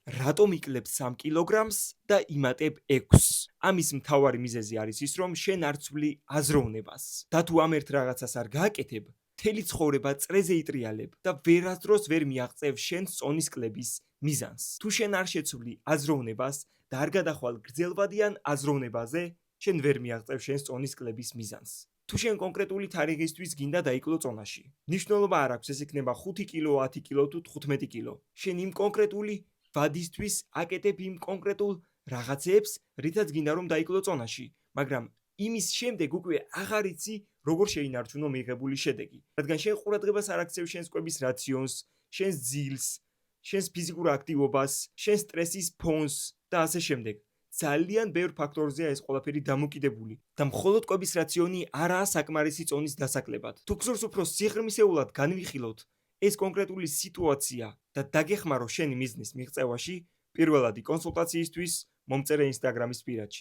რატომ იკლებ 3 კილოგრამს და იმატებ 6? ამის მთავარი მიზეზი არის ის, რომ შენ არ ცვლი აზროვნებას. და თუ ამ ერთ რაღაცას არ გააკეთებ, მთელი ცხოვრება წრეზე იტრიალებ და ვერასდროს ვერ მიაღწევ შენ წონის კლების მიზანს. თუ შენ არ შეცვლი აზროვნებას და არ გადახვალ გრძელვადიან აზროვნებაზე, შენ ვერ მიაღწევ შენ წონის კლების მიზანს. თუ შენ კონკრეტული თარიღისთვის გინდა დაიკლო წონაში, მნიშვნელობა არ აქვს ეს იქნება 5 კილო, 10 კილო თუ 15 კილო. შენ იმ კონკრეტული ვადისთვის აკეთებ იმ კონკრეტულ რაღაცებს, რითაც გინდა რომ დაიკლო წონაში, მაგრამ იმის შემდეგ უკვე აღარ იცი როგორ შეინარჩუნო მიღებული შედეგი. რადგან შენ ყურადღებას არ აქცევ შენს კვების რაციონს, შენს ძილს, შენს ფიზიკურ აქტივობას, შენს სტრესის ფონს და ასე შემდეგ. ძალიან ბევრ ფაქტორზეა ეს ყველაფერი დამოკიდებული და მხოლოდ კვების რაციონი არაა საკმარისი წონის დასაკლებად. თუ გსურს უფრო სიღრმისეულად განვიხილოთ ეს კონკრეტული სიტუაცია და დაგეხმარო შენი მიზნის მიღწევაში, პირველადი კონსულტაციისთვის მომწერე ინსტაგრამის პირადში.